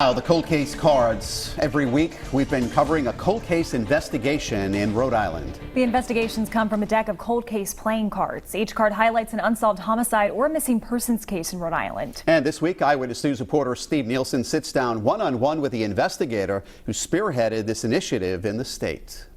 Now, the cold case cards. Every week, we've been covering a cold case investigation in Rhode Island. The investigations come from a deck of cold case playing cards. Each card highlights an unsolved homicide or missing persons case in Rhode Island. And this week, Eyewitness News reporter Steve Nielsen sits down one-on-one with the investigator who spearheaded this initiative in the state.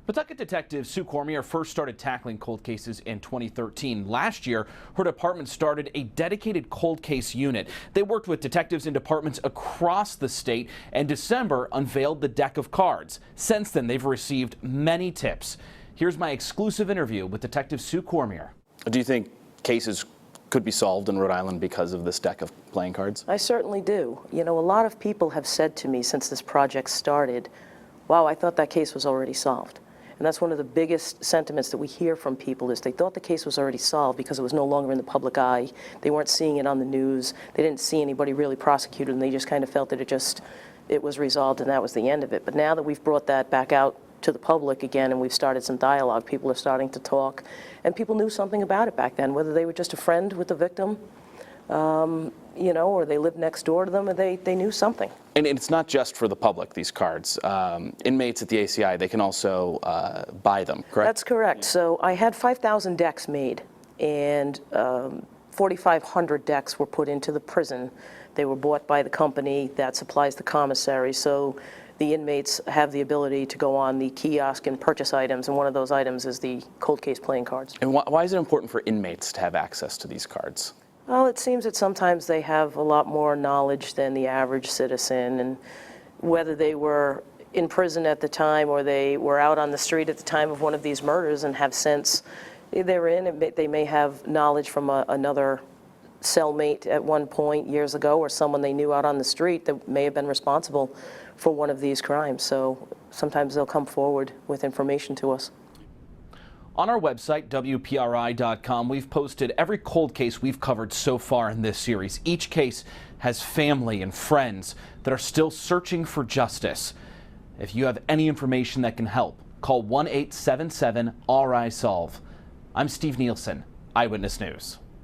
Pawtucket detective Sue Cormier first started tackling cold cases in 2013. Last year, her department started a dedicated cold case unit. They worked with detectives in departments across the state, and December unveiled the deck of cards. Since then, they've received many tips. Here's my exclusive interview with Detective Sue Cormier. Do you think cases could be solved in Rhode Island because of this deck of playing cards? I certainly do. You know, a lot of people have said to me since this project started, wow, I thought that case was already solved. And that's one of the biggest sentiments that we hear from people is they thought the case was already solved because it was no longer in the public eye. They weren't seeing it on the news. They didn't see anybody really prosecuted, and they just kind of felt that it was resolved and that was the end of it. But now that we've brought that back out to the public again and we've started some dialogue, people are starting to talk, and people knew something about it back then, whether they were just a friend with the victim, you know, or they lived next door to them, and they knew something. And it's not just for the public, these cards. Inmates at the ACI, they can also buy them, correct? That's correct. So I had 5,000 decks made, and 4,500 decks were put into the prison. They were bought by the company that supplies the commissary, so the inmates have the ability to go on the kiosk and purchase items, and one of those items is the cold case playing cards. And why is it important for inmates to have access to these cards? Well, it seems that sometimes they have a lot more knowledge than the average citizen, and whether they were in prison at the time or they were out on the street at the time of one of these murders and have since they're in, they may have knowledge from another cellmate at one point years ago, or someone they knew out on the street that may have been responsible for one of these crimes. So sometimes they'll come forward with information to us. On our website, WPRI.com, we've posted every cold case we've covered so far in this series. Each case has family and friends that are still searching for justice. If you have any information that can help, call 1-877-RI-SOLVE. I'm Steve Nielsen, Eyewitness News.